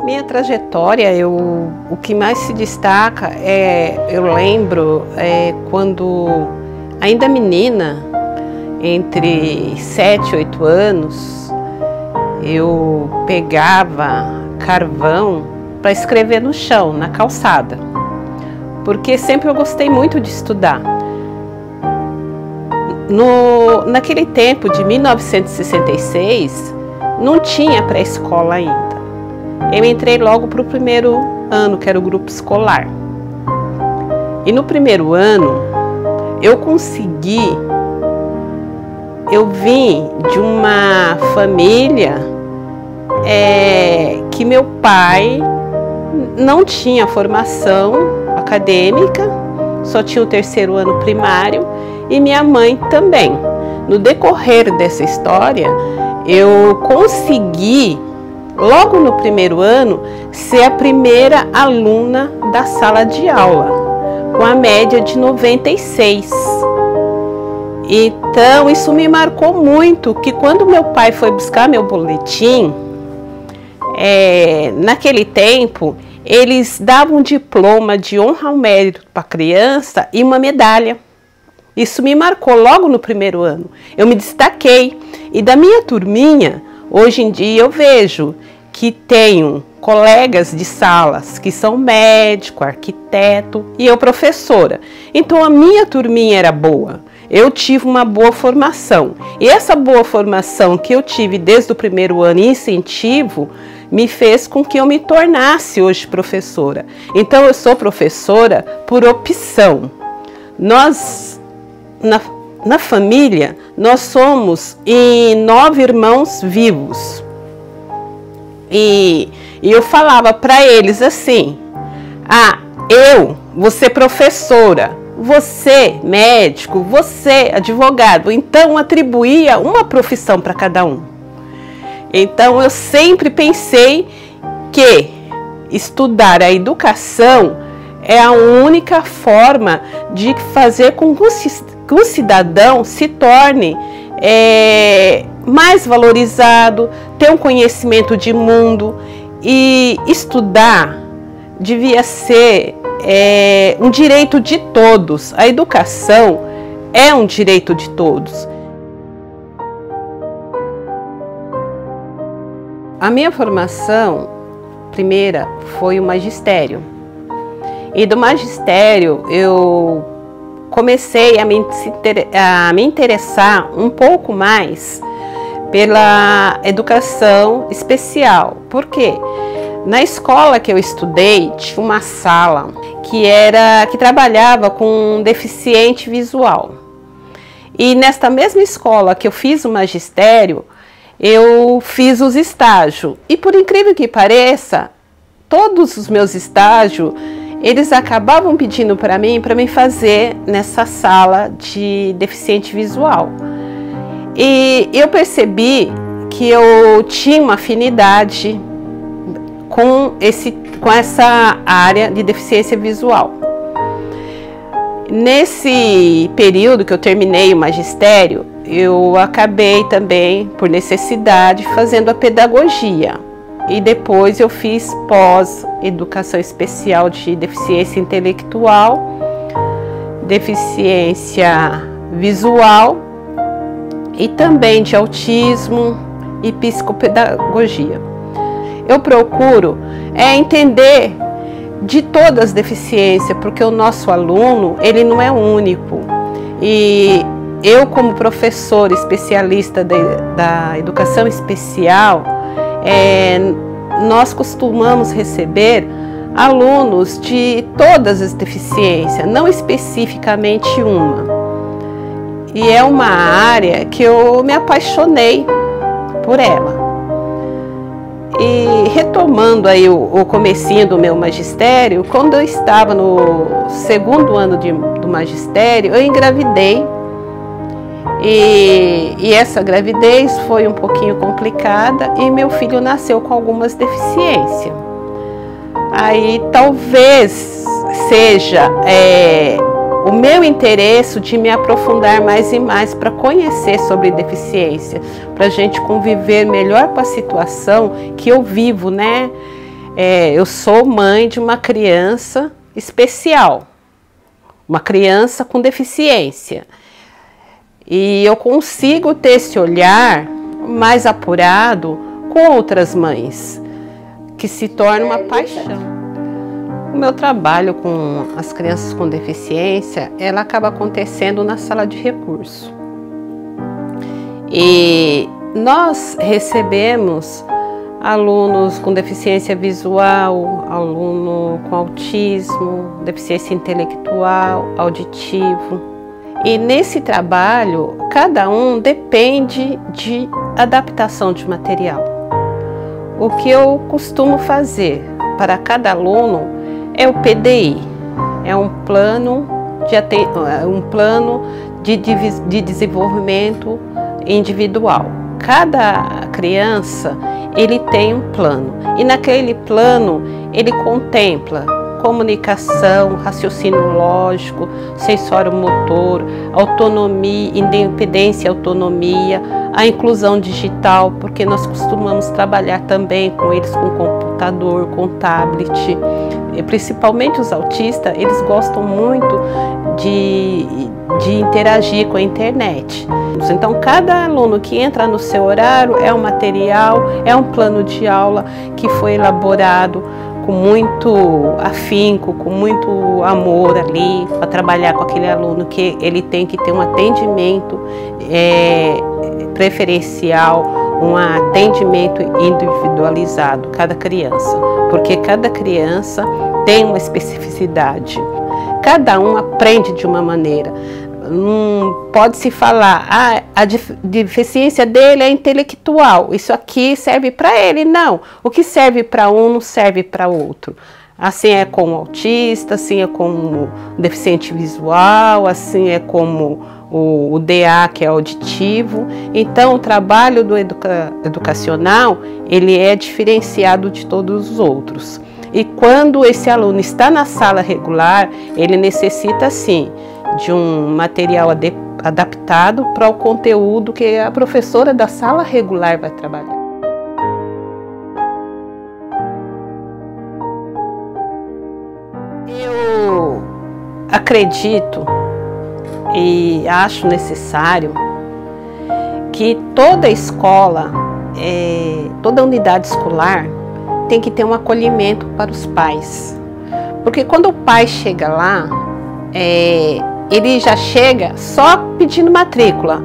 Minha trajetória, o que mais se destaca eu lembro quando ainda menina, entre 7 e 8 anos, eu pegava carvão para escrever no chão, na calçada, porque sempre eu gostei muito de estudar. Naquele tempo de 1966, não tinha pré-escola ainda. Eu entrei logo para o primeiro ano, que era o grupo escolar. E no primeiro ano, eu vim de uma família que meu pai não tinha formação acadêmica, só tinha o terceiro ano primário, e minha mãe também. No decorrer dessa história, eu consegui, logo no primeiro ano, ser a primeira aluna da sala de aula, com a média de 96. Então, isso me marcou muito, que quando meu pai foi buscar meu boletim, naquele tempo, eles davam um diploma de honra ao mérito para a criança e uma medalha. Isso me marcou logo no primeiro ano. Eu me destaquei. E da minha turminha, hoje em dia eu vejo que tenho colegas de salas que são médico, arquiteto e eu professora. Então a minha turminha era boa. Eu tive uma boa formação. E essa boa formação que eu tive desde o primeiro ano, incentivo, me fez com que eu me tornasse hoje professora. Então eu sou professora por opção. Nós, na família, nós somos 9 irmãos vivos. E eu falava para eles assim: eu vou ser professora, você médico, você advogado. Então atribuía uma profissão para cada um. Então eu sempre pensei que estudar a educação é a única forma de fazer com que o cidadão se torne mais valorizado, ter um conhecimento de mundo. E estudar devia ser um direito de todos. A educação é um direito de todos. A minha formação primeira foi o magistério. E do magistério eu comecei a me interessar um pouco mais pela educação especial. Por quê? Na escola que eu estudei, tinha uma sala que trabalhava com deficiente visual. E nesta mesma escola que eu fiz o magistério, eu fiz os estágios. E por incrível que pareça, todos os meus estágios, eles acabavam pedindo para mim fazer nessa sala de deficiente visual. E eu percebi que eu tinha uma afinidade com essa área de deficiência visual. Nesse período que eu terminei o magistério, eu acabei também, por necessidade, fazendo a pedagogia. E depois eu fiz pós-educação especial de deficiência intelectual, deficiência visual e também de autismo e psicopedagogia. Eu procuro entender de todas as deficiências, porque o nosso aluno, ele não é único. E eu, como professora especialista da educação especial, nós costumamos receber alunos de todas as deficiências, não especificamente uma. E é uma área que eu me apaixonei por ela. E retomando aí o comecinho do meu magistério, quando eu estava no segundo ano do magistério, eu engravidei. E essa gravidez foi um pouquinho complicada e meu filho nasceu com algumas deficiências. Aí talvez seja o meu interesse de me aprofundar mais e mais para conhecer sobre deficiência, para a gente conviver melhor com a situação que eu vivo, né? eu sou mãe de uma criança especial, uma criança com deficiência. E eu consigo ter esse olhar mais apurado com outras mães, que se torna uma paixão. O meu trabalho com as crianças com deficiência, ela acaba acontecendo na sala de recurso. E nós recebemos alunos com deficiência visual, aluno com autismo, deficiência intelectual, auditivo. E nesse trabalho, cada um depende de adaptação de material. O que eu costumo fazer para cada aluno é o PDI, é um plano de desenvolvimento individual. Cada criança, ele tem um plano, e naquele plano ele contempla comunicação, raciocínio lógico, sensório motor, autonomia, independência e autonomia, a inclusão digital, porque nós costumamos trabalhar também com eles com computador, com tablet, e principalmente os autistas, eles gostam muito de interagir com a internet. Então, cada aluno que entra no seu horário é um material, é um plano de aula que foi elaborado com muito afinco, com muito amor ali, para trabalhar com aquele aluno, que ele tem que ter um atendimento preferencial, um atendimento individualizado, cada criança, porque cada criança tem uma especificidade, cada um aprende de uma maneira. Pode-se falar, a deficiência dele é intelectual, isso aqui serve para ele. Não, o que serve para um não serve para outro. Assim é com o autista, assim é com o deficiente visual, assim é como o DA, que é auditivo. Então, o trabalho do educacional, ele é diferenciado de todos os outros. E quando esse aluno está na sala regular, ele necessita, sim, de um material adaptado para o conteúdo que a professora da sala regular vai trabalhar. Eu acredito e acho necessário que toda escola, toda unidade escolar tem que ter um acolhimento para os pais. Porque quando o pai chega lá, ele já chega só pedindo matrícula.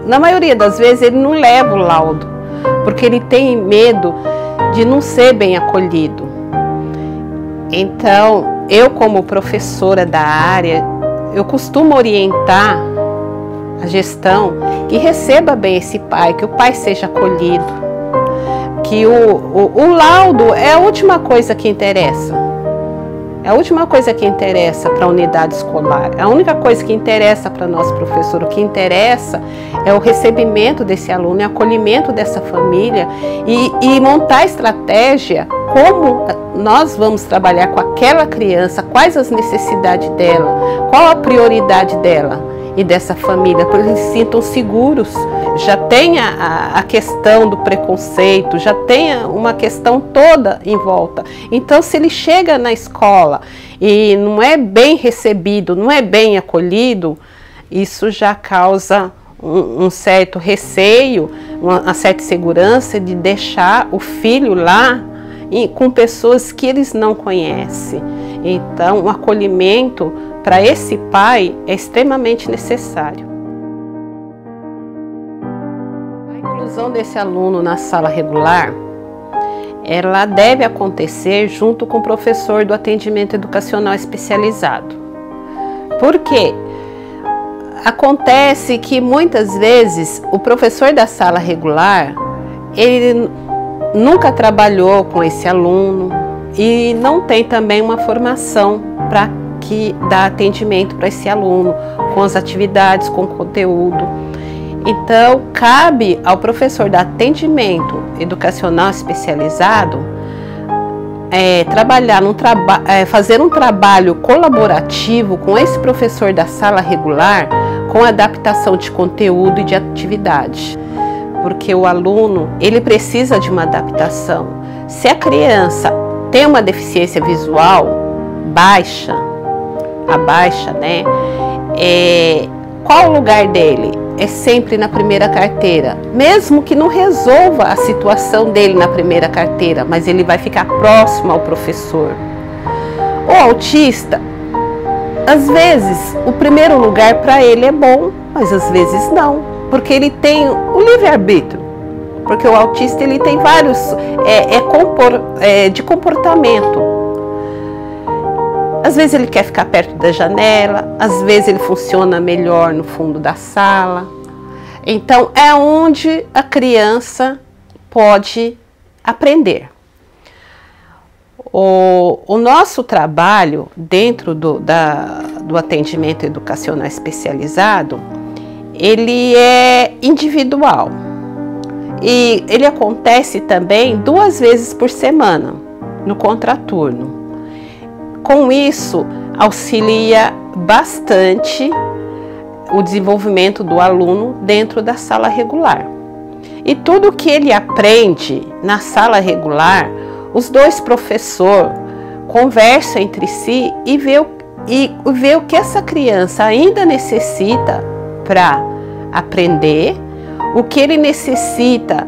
Na maioria das vezes ele não leva o laudo, porque ele tem medo de não ser bem acolhido. Então, eu como professora da área, eu costumo orientar a gestão que receba bem esse pai, que o pai seja acolhido, que o laudo é a última coisa que interessa. É a última coisa que interessa para a unidade escolar. A única coisa que interessa para nós, professor, o que interessa é o recebimento desse aluno, é o acolhimento dessa família e montar a estratégia, como nós vamos trabalhar com aquela criança, quais as necessidades dela, qual a prioridade dela e dessa família, para que eles se sintam seguros. Já tem a questão do preconceito, já tem uma questão toda em volta. Então, se ele chega na escola e não é bem recebido, não é bem acolhido, isso já causa um certo receio, uma certa insegurança de deixar o filho lá com pessoas que eles não conhecem. Então, o acolhimento para esse pai é extremamente necessário. A inclusão desse aluno na sala regular, ela deve acontecer junto com o professor do atendimento educacional especializado. Por quê? Acontece que muitas vezes o professor da sala regular, ele nunca trabalhou com esse aluno e não tem também uma formação para que dá atendimento para esse aluno, com as atividades, com o conteúdo. Então, cabe ao professor de atendimento educacional especializado fazer um trabalho colaborativo com esse professor da sala regular, com adaptação de conteúdo e de atividade. Porque o aluno, ele precisa de uma adaptação. Se a criança tem uma deficiência visual baixa, né? Qual o lugar dele? É sempre na primeira carteira, mesmo que não resolva a situação dele na primeira carteira, mas ele vai ficar próximo ao professor. O autista, às vezes, o primeiro lugar para ele é bom, mas às vezes não, porque ele tem o livre-arbítrio, porque o autista ele tem vários de comportamento. Às vezes ele quer ficar perto da janela, às vezes ele funciona melhor no fundo da sala. Então, é onde a criança pode aprender. O nosso trabalho dentro do atendimento educacional especializado, ele é individual. E ele acontece também 2 vezes por semana, no contraturno. Com isso, auxilia bastante o desenvolvimento do aluno dentro da sala regular. E tudo que ele aprende na sala regular, os 2 professores conversam entre si e vê o que essa criança ainda necessita para aprender, o que ele necessita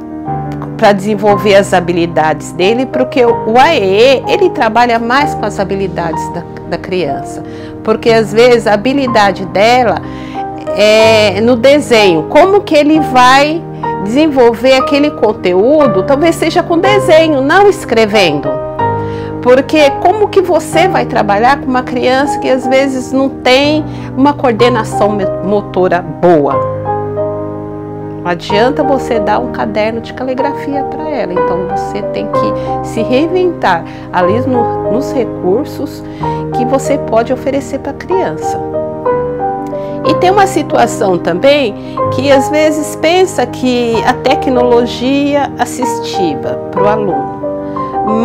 para desenvolver as habilidades dele, porque o AEE, ele trabalha mais com as habilidades da criança, porque às vezes a habilidade dela é no desenho, como que ele vai desenvolver aquele conteúdo, talvez seja com desenho, não escrevendo, porque como que você vai trabalhar com uma criança que às vezes não tem uma coordenação motora boa? Não adianta você dar um caderno de caligrafia para ela, então você tem que se reinventar ali nos recursos que você pode oferecer para a criança. E tem uma situação também que às vezes pensa que a tecnologia assistiva para o aluno,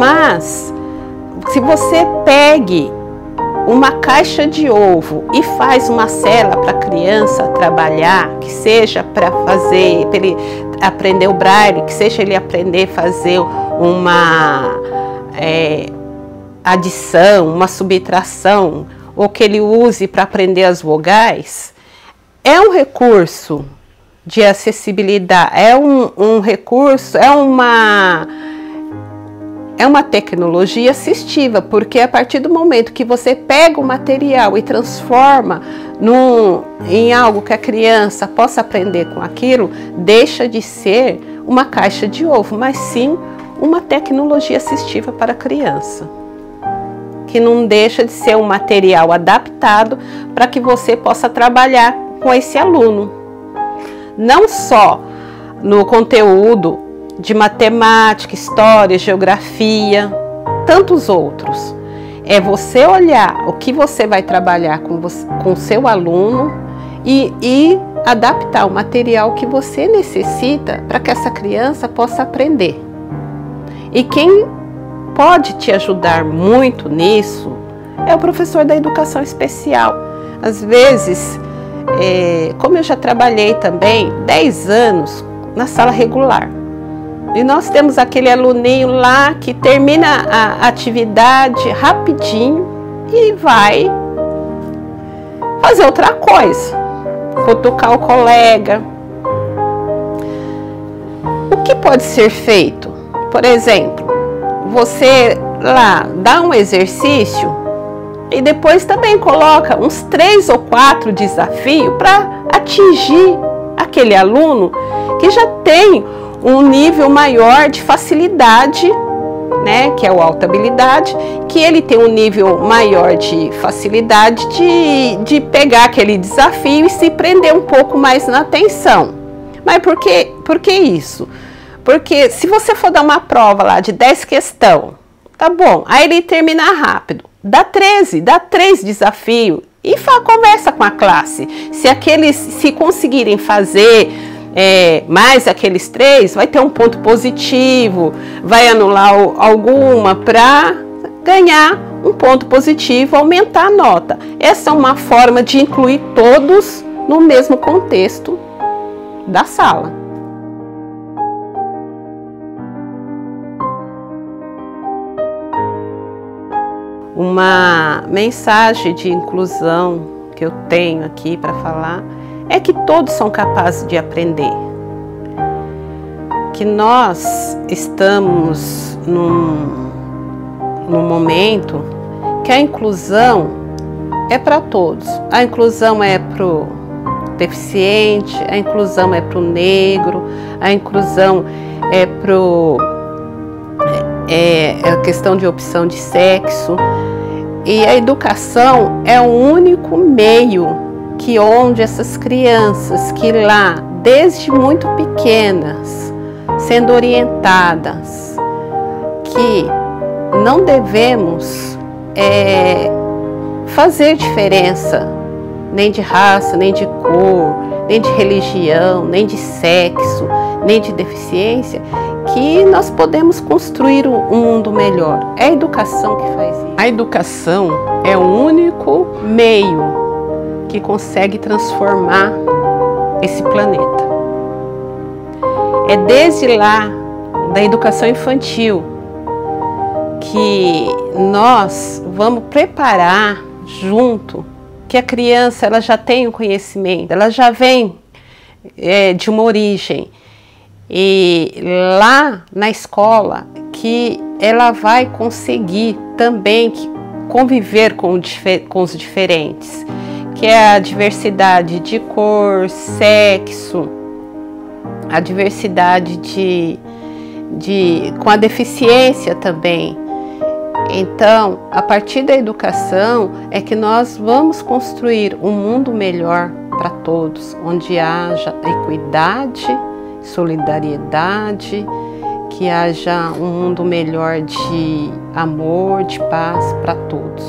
mas se você pegue uma caixa de ovo e faz uma cela para a criança trabalhar, que seja para ele aprender o braille, que seja ele aprender a fazer uma adição, uma subtração, ou que ele use para aprender as vogais, é um recurso de acessibilidade, é um recurso, é uma tecnologia assistiva, porque a partir do momento que você pega o material e transforma em algo que a criança possa aprender com aquilo, deixa de ser uma caixa de ovo, mas sim uma tecnologia assistiva para a criança, que não deixa de ser um material adaptado para que você possa trabalhar com esse aluno, não só no conteúdo de matemática, história, geografia, tantos outros. É você olhar o que você vai trabalhar com o seu aluno e adaptar o material que você necessita para que essa criança possa aprender. E quem pode te ajudar muito nisso é o professor da educação especial. Às vezes, como eu já trabalhei também 10 anos na sala regular, e nós temos aquele aluninho lá que termina a atividade rapidinho e vai fazer outra coisa, cutucar o colega. O que pode ser feito? Por exemplo, você lá dá um exercício e depois também coloca uns 3 ou 4 desafios para atingir aquele aluno que já tem um nível maior de facilidade, né, que é o alta habilidade, que ele tem um nível maior de facilidade de pegar aquele desafio e se prender um pouco mais na atenção. Mas por que isso? Porque se você for dar uma prova lá de 10 questões, tá bom, aí ele termina rápido, dá 3 desafios e conversa com a classe. Se conseguirem fazer mais aqueles 3, vai ter um ponto positivo, vai anular alguma para ganhar um ponto positivo, aumentar a nota. Essa é uma forma de incluir todos no mesmo contexto da sala. uma mensagem de inclusão que eu tenho aqui para falar é que todos são capazes de aprender. Que nós estamos num momento que a inclusão é para todos. A inclusão é para o deficiente, a inclusão é para o negro, a inclusão é para a questão de opção de sexo. E a educação é o único meio que onde essas crianças que lá, desde muito pequenas, sendo orientadas que não devemos fazer diferença nem de raça, nem de cor, nem de religião, nem de sexo, nem de deficiência, que nós podemos construir um mundo melhor. É a educação que faz isso. A educação é o único meio que consegue transformar esse planeta. É desde lá, da educação infantil, que nós vamos preparar junto, que a criança ela já tem o conhecimento, ela já vem de uma origem. E lá na escola que ela vai conseguir também conviver com os diferentes, que é a diversidade de cor, sexo, a diversidade com a deficiência também. Então, a partir da educação é que nós vamos construir um mundo melhor para todos, onde haja equidade, solidariedade, que haja um mundo melhor de amor, de paz para todos.